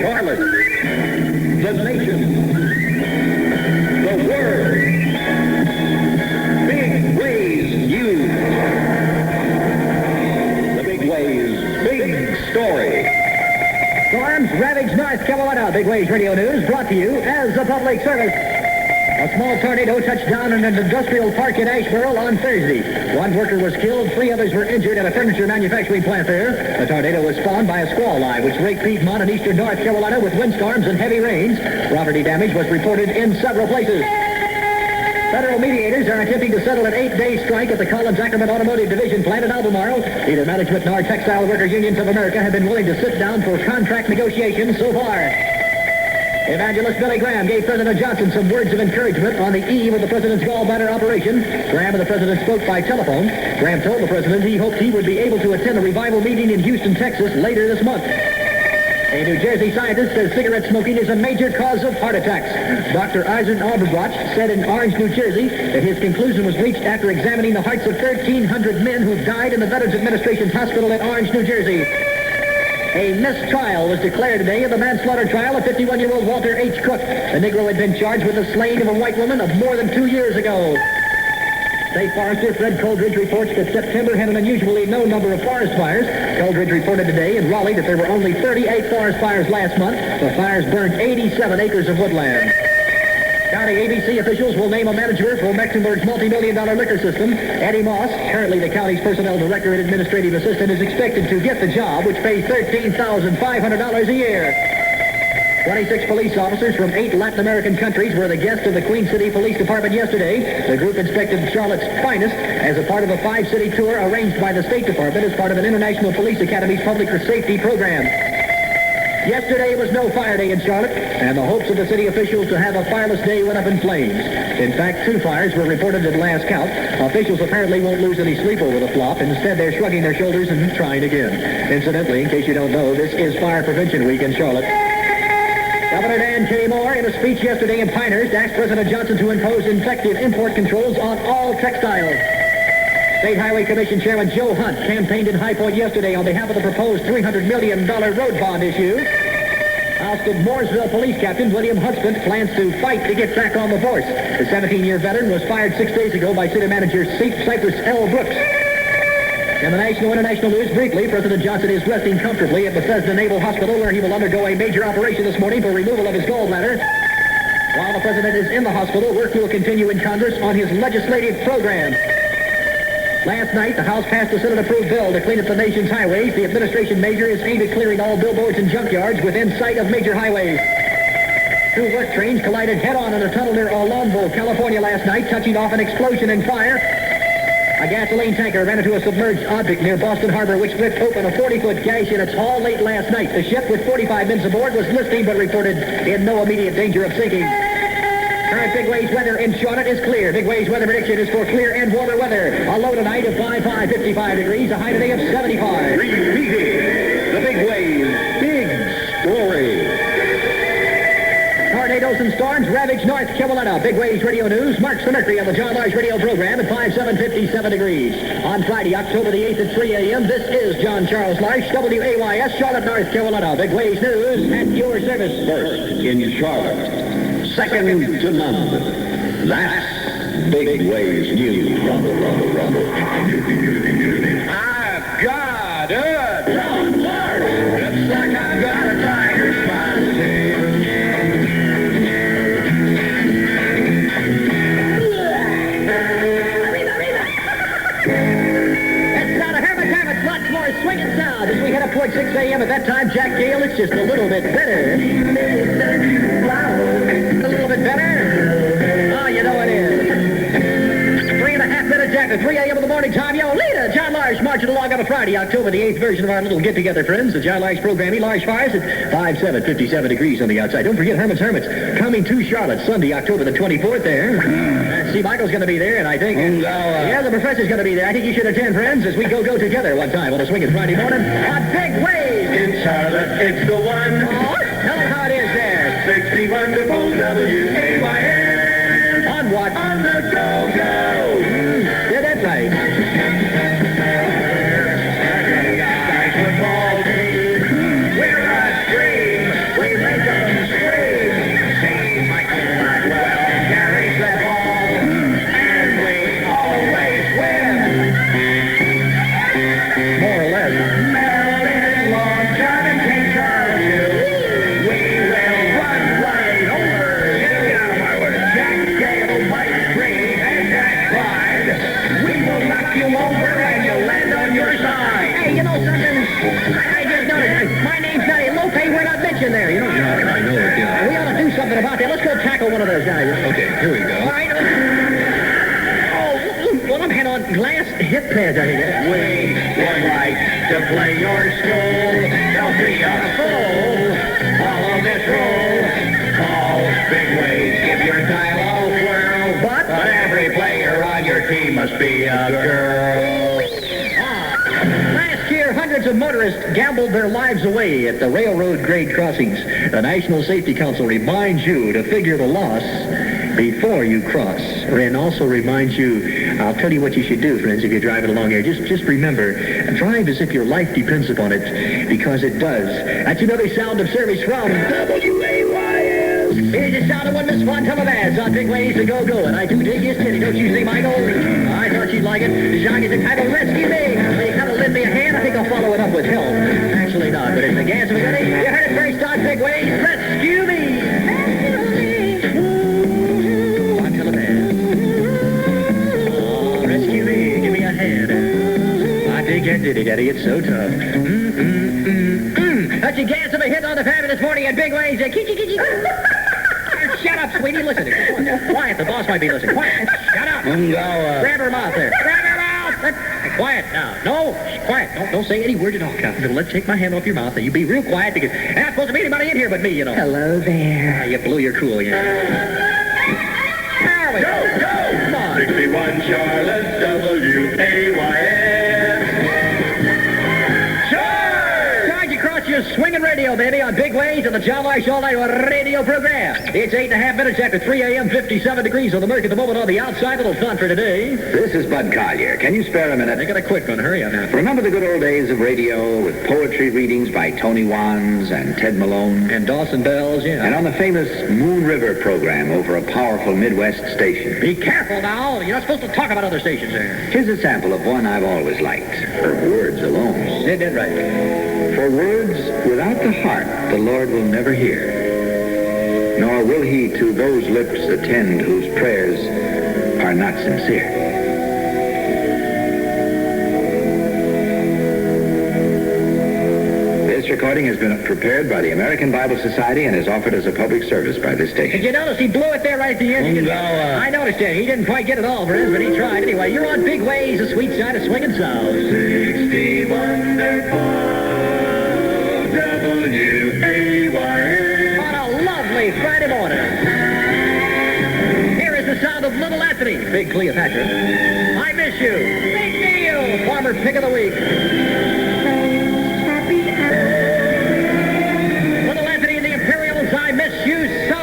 Charlotte, the nation, the world. Big Ways News. The Big Ways Big Story. Storms ravage North Carolina. Big Waves Radio News brought to you as a public service. A small tornado touched down in an industrial park in Asheboro on Thursday. One worker was killed, 3 others were injured at a furniture manufacturing plant there. The tornado was spawned by a squall line, which raked Piedmont and eastern North Carolina with windstorms and heavy rains. Property damage was reported in several places. Federal mediators are attempting to settle an 8-day strike at the Collins Ackerman Automotive Division plant in Albemarle. Neither management nor Textile Workers Unions of America have been willing to sit down for contract negotiations so far. Evangelist Billy Graham gave President Johnson some words of encouragement on the eve of the president's gallbladder operation. Graham and the president spoke by telephone. Graham told the president he hoped he would be able to attend a revival meeting in Houston, Texas later this month. A New Jersey scientist says cigarette smoking is a major cause of heart attacks. Dr. Eisen Auerbach said in Orange, New Jersey, that his conclusion was reached after examining the hearts of 1,300 men who died in the Veterans Administration's hospital in Orange, New Jersey. A mistrial was declared today in the manslaughter trial of 51-year-old Walter H. Cook. The Negro had been charged with the slaying of a white woman of more than 2 years ago. State Forester Fred Coldridge reports that September had an unusually low number of forest fires. Coldridge reported today in Raleigh that there were only 38 forest fires last month. The fires burned 87 acres of woodland. County ABC officials will name a manager for Mecklenburg's multi-million-dollar liquor system. Eddie Moss, currently the county's personnel director and administrative assistant, is expected to get the job, which pays $13,500 a year. 26 police officers from 8 Latin American countries were the guests of the Queen City Police Department yesterday. The group inspected Charlotte's finest as a part of a 5-city tour arranged by the State Department as part of an International Police Academy's public safety program. Yesterday was no fire day in Charlotte, and the hopes of the city officials to have a fireless day went up in flames. In fact, 2 fires were reported at last count. Officials apparently won't lose any sleep over the flop. Instead, they're shrugging their shoulders and trying again. Incidentally, in case you don't know, this is Fire Prevention Week in Charlotte. Governor Dan K. Moore, in a speech yesterday in Pinehurst, asked President Johnson to impose effective import controls on all textiles. State Highway Commission Chairman Joe Hunt campaigned in High Point yesterday on behalf of the proposed $300 million road bond issue. Ousted Mooresville Police Captain William Hudspeth plans to fight to get back on the force. The 17-year veteran was fired 6 days ago by City Manager Cypress L. Brooks. In the national and international news, briefly, President Johnson is resting comfortably at Bethesda Naval Hospital, where he will undergo a major operation this morning for removal of his gallbladder. While the president is in the hospital, work will continue in Congress on his legislative program. Last night, the House passed a Senate-approved bill to clean up the nation's highways. The administration measure is aimed at clearing all billboards and junkyards within sight of major highways. 2 work trains collided head-on in a tunnel near Olonvo, California last night, touching off an explosion and fire. A gasoline tanker ran into a submerged object near Boston Harbor, which ripped open a 40-foot gash in its hull late last night. The ship, with 45 men aboard, was listing but reported in no immediate danger of sinking. Current Big Waves weather in Charlotte is clear. Big Waves weather prediction is for clear and warmer weather. A low tonight of 55 degrees, a high today of 75. Repeating the Big Waves Big Story. Tornadoes and storms ravage North Carolina. Big Waves Radio News marks the mercury on the John Larsh radio program at 57 degrees. On Friday, October the 8th at 3 a.m., this is John Charles Larsh, WAYS, Charlotte, North Carolina. Big Waves News at your service. First in Charlotte. Second to none. That's Big Waves News. Rumble, rumble, rumble. I've got a John Larsh. Looks like I've got a tiger by the tail. It's not a hermit, lots more swinging sound as we head up towards 6 a.m. At that time, Jack Gale, it's just a little bit better. A little bit better? Oh, you know it is. 3.5 minutes after 3 a.m. in the morning time. Yo, leader, John Larsh, marching along on a Friday, October the 8th version of our little get-together, friends. The John Larsh programming, Larsh Fires at 57 degrees on the outside. Don't forget Hermit's coming to Charlotte Sunday, October the 24th there. See, Michael's going to be there, and I think... yeah, the professor's going to be there. I think you should attend, friends, as we go together one time on a swinging Friday morning on Big Waves. In Charlotte, it's the one. Oh, tell them how it is there. 60 wonderful WAYS. On what? On the go-go. Yeah, that's right. Football team. We're a dream. in there, you know. Yeah, I know it, yeah. We ought to do something about that. Let's go tackle one of those guys. Okay, here we go. All right. Oh, well, I'm heading on glass hip pads, I think. We would like to play your school. Don't be a fool. Follow this rule. Call big ways. Give your dial a whirl. But every player on your team must be a girl. Last year, hundreds of motorists gambled their lives away at the railroad grade crossings. The National Safety Council reminds you to figure the loss before you cross. And also reminds you, I'll tell you what you should do, friends, if you're driving along here. Just remember, drive as if your life depends upon it, because it does. That's another sound of service from WAYS. Here's the sound of what Miss Fontella has on Big Ways to Go-Go. And I do dig his titty, don't you see, Michael? I thought you'd like it. The jockey's entitled Rescue Me. They kind of lend me a hand. I think I'll follow it up with help. Actually not, but it's the gas of a goodie. You heard it first on Big Ways. Rescue Me. Diddy Daddy, it's so tough. That's your gas of a hit on the fabulous morning at Big Ways. Shut up, sweetie. Listen. Quiet. The boss might be listening. Quiet. Shut up. Grab her mouth there. Grab her mouth. Quiet now. No. Quiet. Don't say any word at all, Captain. Let's take my hand off your mouth and you be real quiet because there's not supposed to be anybody in here but me, you know. Hello there. You blew your cool, yeah. There we go. Come on. 61 Charlotte WAYS. Your swinging radio, baby, on Big Ways and the John Larsh All Night Radio program. It's 8.5 minutes after 3 a.m., 57 degrees on the Merc at the moment on the outside. Little fun for today. This is Bud Collier. Can you spare a minute? I got a quick one. Hurry up now. Remember the good old days of radio with poetry readings by Tony Wands and Ted Malone? And Dawson Bells, yeah. And on the famous Moon River program over a powerful Midwest station. Be careful now. You're not supposed to talk about other stations there. Here's a sample of one I've always liked. Her words alone. Said that right. For words without the heart, the Lord will never hear, nor will he to those lips attend whose prayers are not sincere. This recording has been prepared by the American Bible Society and is offered as a public service by this station. Did you notice he blew it there right at the end? I noticed it. He didn't quite get it all, friends, but he tried. Anyway, you're on Big Ways, the sweet side of swinging sound. 60 wonderful. WAYS. On a lovely Friday morning. Here is the sound of Little Anthony, Big Cleopatra. I miss you. Big Neil, Farmer Pick of the Week. Little Anthony and the Imperials, I miss you so.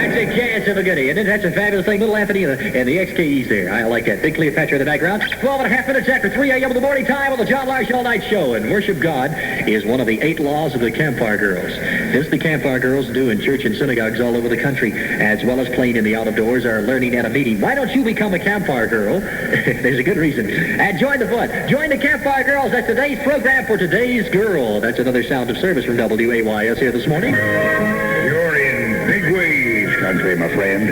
That's a gas of a goodie, and that's a fabulous thing. Little Anthony and the XKEs there. I like that. Big Cleopatra in the background. 12.5 minutes after 3 a.m. in the morning time on the John Larsh All Night Show. And worship God is one of the 8 laws of the Campfire Girls. This the Campfire Girls do in church and synagogues all over the country, as well as playing in the outdoors or learning at a meeting. Why don't you become a Campfire Girl? There's a good reason. And join the fun. Join the Campfire Girls. That's today's program for today's girl. That's another sound of service from WAYS here this morning. You're in Big Ways country, my friend,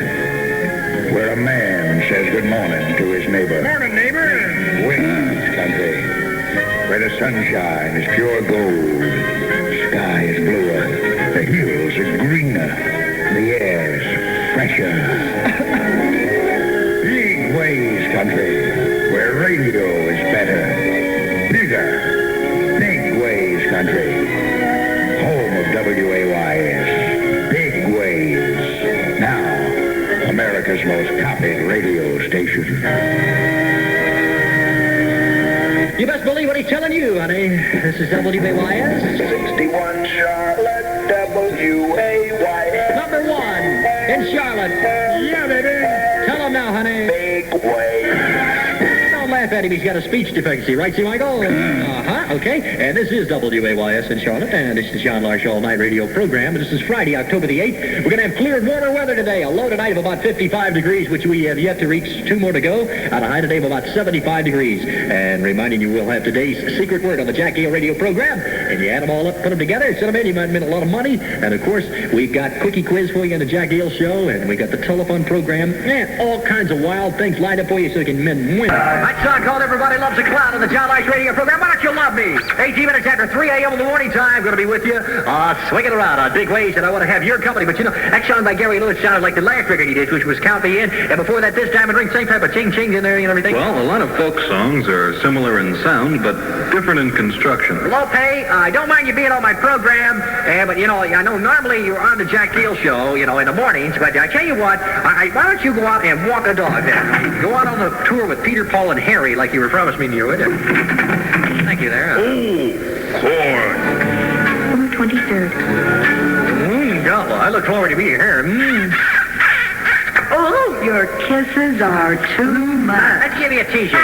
where a man says good morning to his neighbor. Morning, neighbor. Winds country, where the sunshine is pure gold, sky is bluer, the hills are greener, the air's fresher. Big Ways country, where radio is better, bigger. Big Ways country, home of WAYS. Big Ways. Now, America's most copied radio station. You best believe what he's telling you, honey. This is WAYS. 61 Charlotte, WAYS. Number 1 in Charlotte. Yeah, baby. Tell him now, honey. Big Ways. Don't laugh at him. He's got a speech deficiency, right, see, Michael? Okay. And this is WAYS in Charlotte, and this is John Larsh All Night Radio program. This is Friday, October the 8th. We're going to have clear, warmer weather today. A low tonight of about 55 degrees, which we have yet to reach. 2 more to go. At a high today of about 75 degrees. And reminding you, we'll have today's secret word on the Jack Armstrong Radio program. And you add them all up, put them together, send them in. You might win a lot of money. And, of course, we've got quickie quiz for you on the Jack Armstrong show. And we got the telephone program. And all kinds of wild things lined up for you so you can win. I talk called Everybody Loves a Clown on the John Larsh radio program. Why don't you love me? 18 minutes after 3 a.m. in the morning time. Going to be with you swinging around on big waves, and I want to have your company. But, you know, that song by Gary Lewis sounded like the last record he did, which was Count Me In. And before that, this time, and ring, same type of ching-chings in there and everything. Well, a lot of folk songs are similar in sound, but different in construction. Lope, I don't mind you being on my program, but, you know, I know normally you're on the Jack Keel show, you know, in the mornings, but I tell you what, why don't you go out and walk a dog then? Go out on the tour with Peter, Paul, and Harry like you were promised me you would. Thank you there. Corn. October 23rd. God, I look forward to being here. Oh, your kisses are too much. Let's give you a T-shirt.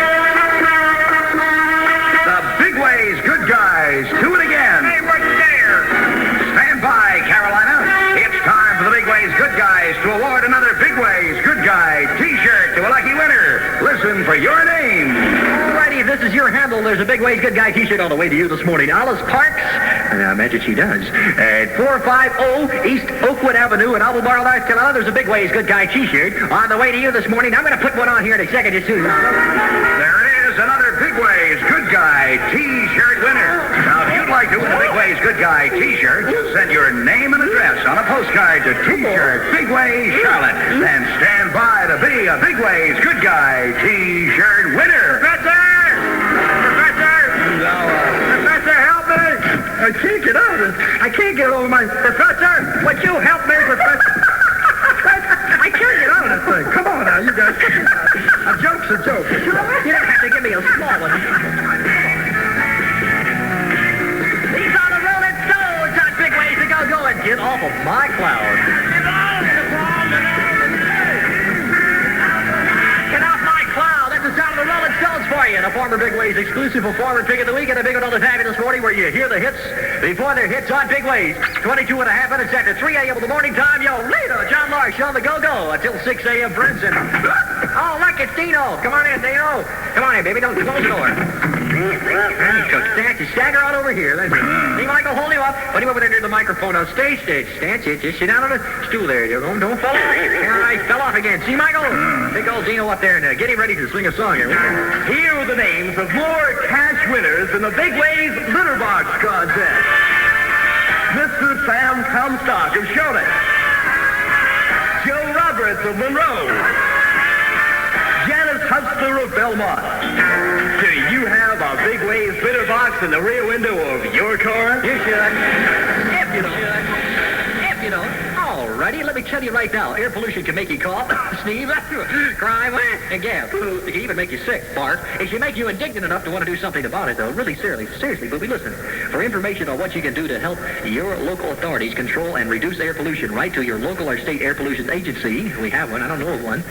The Big Ways Good Guys do it again. Hey, right there. Stand by, Carolina. It's time for the Big Ways Good Guys to award another Big Ways Good Guy T-shirt to a lucky winner. Listen for your name. Alrighty, if this is your handle, there's a Big Ways Good Guy T-shirt on the way to you this morning. Alice Parks, and I imagine she does, at 450 East Oakwood Avenue in Albemarle, North Carolina. There's a Big Ways Good Guy T-shirt on the way to you this morning. I'm going to put one on here in a second just to... There it is, another Big Ways Good Guy T-shirt winner. Now, if you'd like to win a Big Ways Good Guy T-shirt, just send your name and address on a postcard to T-shirt Big Ways Charlotte. Then stand by to be a Big Ways Good Guy T-shirt winner. Professor! Professor, help me! I can't get out of it. I can't get over my... Professor, would you help me, Professor? I can't get out of this thing. Come on now, you guys. A joke's a joke. You don't have to give me a small one. These are the Rolling Stones on Big Ways to Go and get off of my cloud. Get off my cloud. That's the sound of the Rolling Stones for you. The former Big Ways exclusive performer pick of the week, and a big one on the fabulous morning where you hear the hits before they're hits on Big Ways. 22 and a half minutes after 3 a.m. in the morning time. Yo, later, John Larsh on the go-go until 6 a.m. friends. And oh, look, it's Dino. Come on in, Dino. Come on in, baby. Don't close the door. Stagger on over here. That's it. See, Michael, hold him up. Put him over there near the microphone. Now, stay. Just sit down on the stool there. Don't fall off. I fell off again. See, Michael? Take old Dino up there and get him ready to sing a song here. Here are the names of more cash winners in the Big Ways Litter Box Contest. Mr. Sam Comstock of Charlotte. Joe Roberts of Monroe. Janice Hustler of Belmont. Do you have a Big Ways litter box in the rear window of your car? You should. If you don't. Alrighty, let me tell you right now, air pollution can make you cough, sneeze, cry, and gag. It can even make you sick, bark. It should make you indignant enough to want to do something about it, though. Really, seriously, but listen. For information on what you can do to help your local authorities control and reduce air pollution, write to your local or state air pollution agency. We have one. I don't know of one.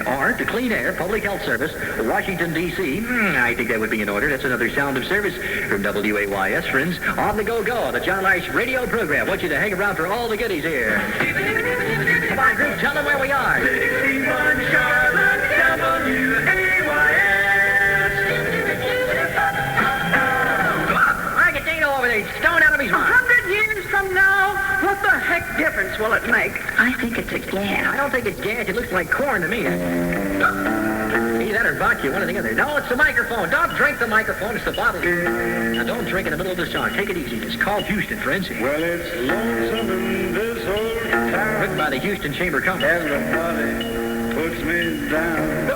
Or to Clean Air Public Health Service, Washington, D.C. I think that would be in order. That's another sound of service from WAYS, friends. On the go-go, the John Larsh radio program. I want you to hang around for all the goodies here. Come on, group, tell them where we are. 61 Charlotte, Look at Dino over there. He's stoned out of his mind. 100 years from now, what the heck difference will it make? I think it's a gas. I don't think it's gas. It looks like corn to me. Either that or vodka, one or the other. No, it's the microphone. Don't drink the microphone. It's the bottle. Now, don't drink in the middle of the song. Take it easy. It's called Houston, friends. Well, it's lonesome in this old town. Written by the Houston Chamber Company. Everybody puts me down.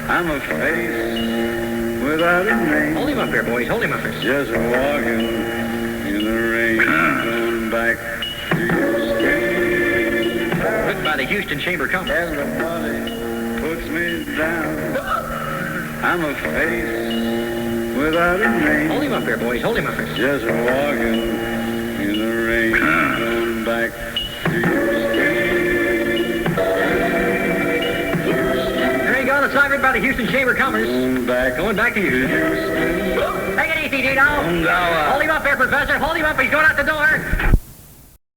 I'm a face without a name. Hold him up there, boys. Hold him up there. Just walking in the rain, going back to your state. Written by the Houston Chamber Company. Everybody puts me down. I'm a face without a name. Hold him up there, boys. Hold him up there. Just walking in the rain, going back to your state. There you go. The song written by the Houston Chamber Company. Going back to Houston. Take it easy, Dino. Hold him up there, Professor. Hold him up. He's going out the door.